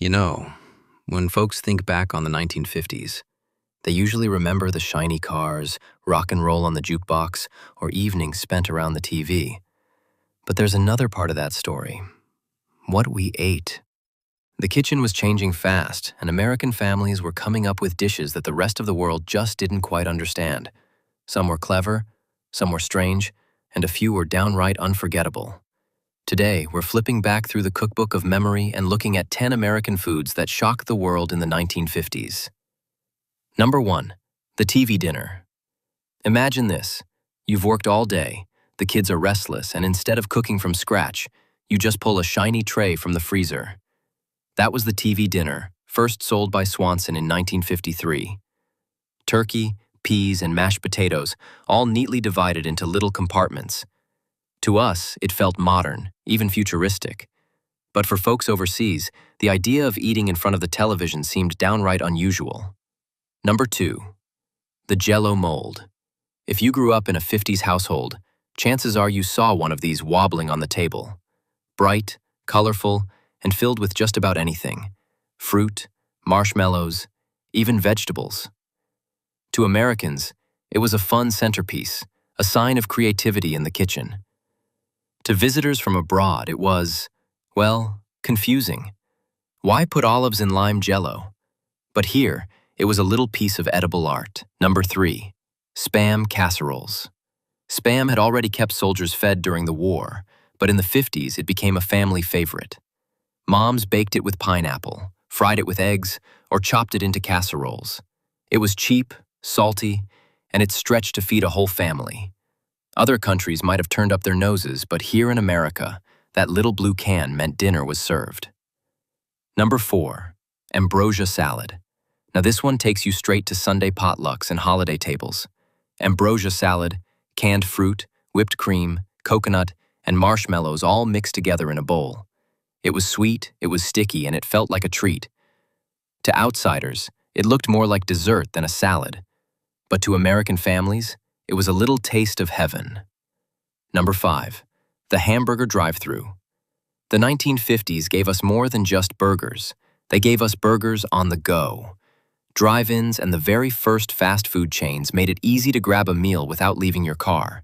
You know, when folks think back on the 1950s, they usually remember the shiny cars, rock and roll on the jukebox, or evenings spent around the TV. But there's another part of that story: what we ate. The kitchen was changing fast, and American families were coming up with dishes that the rest of the world just didn't quite understand. Some were clever, some were strange, and a few were downright unforgettable. Today, we're flipping back through the cookbook of memory and looking at 10 American foods that shocked the world in the 1950s. Number 1. The TV dinner. Imagine this. You've worked all day, the kids are restless, and instead of cooking from scratch, you just pull a shiny tray from the freezer. That was the TV dinner, first sold by Swanson in 1953. Turkey, peas, and mashed potatoes, all neatly divided into little compartments. To us, it felt modern, even futuristic. But for folks overseas, the idea of eating in front of the television seemed downright unusual. Number 2. The Jell-O mold. If you grew up in a 50s household, chances are you saw one of these wobbling on the table. Bright, colorful, and filled with just about anything: fruit, marshmallows, even vegetables. To Americans, it was a fun centerpiece, a sign of creativity in the kitchen. To visitors from abroad, it was, well, confusing. Why put olives in lime Jell-O? But here, it was a little piece of edible art. Number 3. Spam casseroles. Spam had already kept soldiers fed during the war, but in the 50s it became a family favorite. Moms baked it with pineapple, fried it with eggs, or chopped it into casseroles. It was cheap, salty, and it stretched to feed a whole family. Other countries might have turned up their noses, but here in America, that little blue can meant dinner was served. Number 4. Ambrosia salad. Now this one takes you straight to Sunday potlucks and holiday tables. Ambrosia salad, canned fruit, whipped cream, coconut, and marshmallows all mixed together in a bowl. It was sweet, it was sticky, and it felt like a treat. To outsiders, it looked more like dessert than a salad. But to American families, it was a little taste of heaven. Number 5. The hamburger drive-thru. The 1950s gave us more than just burgers. They gave us burgers on the go. Drive-ins and the very first fast food chains made it easy to grab a meal without leaving your car.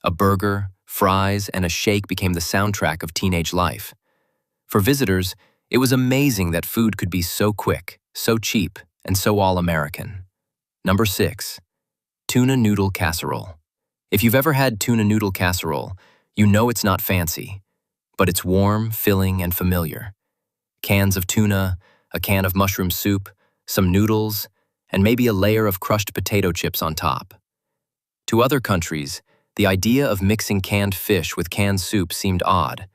A burger, fries, and a shake became the soundtrack of teenage life. For visitors, it was amazing that food could be so quick, so cheap, and so all-American. Number 6. Tuna noodle casserole. If you've ever had tuna noodle casserole, you know it's not fancy, but it's warm, filling, and familiar. Cans of tuna, a can of mushroom soup, some noodles, and maybe a layer of crushed potato chips on top. To other countries, the idea of mixing canned fish with canned soup seemed odd,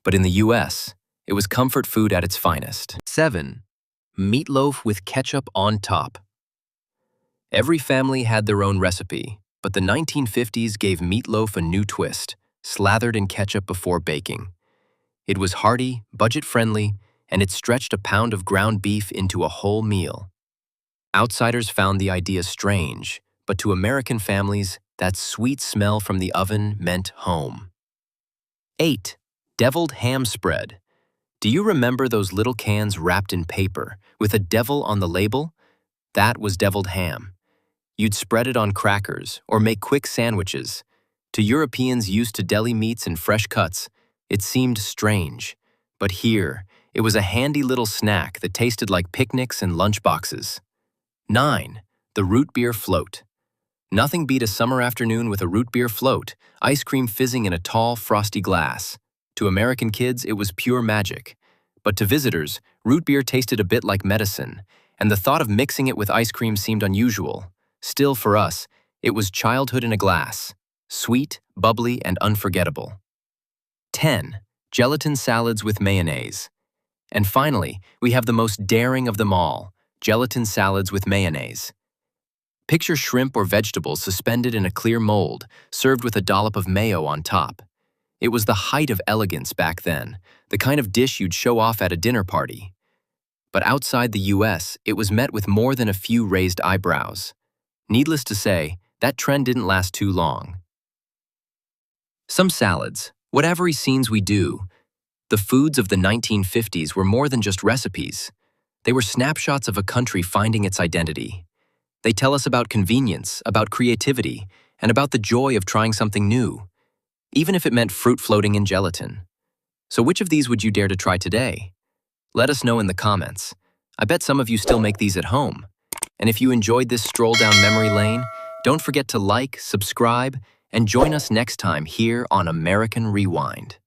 but in the US, it was comfort food at its finest. 7. Meatloaf with ketchup on top. Every family had their own recipe, but the 1950s gave meatloaf a new twist, slathered in ketchup before baking. It was hearty, budget-friendly, and it stretched a pound of ground beef into a whole meal. Outsiders found the idea strange, but to American families, that sweet smell from the oven meant home. 8. Deviled ham spread. Do you remember those little cans wrapped in paper, with a devil on the label? That was deviled ham. You'd spread it on crackers or make quick sandwiches. To Europeans used to deli meats and fresh cuts, it seemed strange. But here, it was a handy little snack that tasted like picnics and lunchboxes. 9. The root beer float. Nothing beat a summer afternoon with a root beer float, ice cream fizzing in a tall, frosty glass. To American kids, it was pure magic. But to visitors, root beer tasted a bit like medicine, and the thought of mixing it with ice cream seemed unusual. Still, for us, it was childhood in a glass, sweet, bubbly, and unforgettable. 10. Gelatin salads with mayonnaise. And finally, we have the most daring of them all: gelatin salads with mayonnaise. Picture shrimp or vegetables suspended in a clear mold, served with a dollop of mayo on top. It was the height of elegance back then, the kind of dish you'd show off at a dinner party. But outside the US, it was met with more than a few raised eyebrows. Needless to say, that trend didn't last too long. Some salads, whatever scenes we do, The foods of the 1950s were more than just recipes. They were snapshots of a country finding its identity. They tell us about convenience, about creativity, and about the joy of trying something new, even if it meant fruit floating in gelatin. So which of these would you dare to try today? Let us know in the comments. I bet some of you still make these at home. And if you enjoyed this stroll down memory lane, don't forget to like, subscribe, and join us next time here on American Rewind.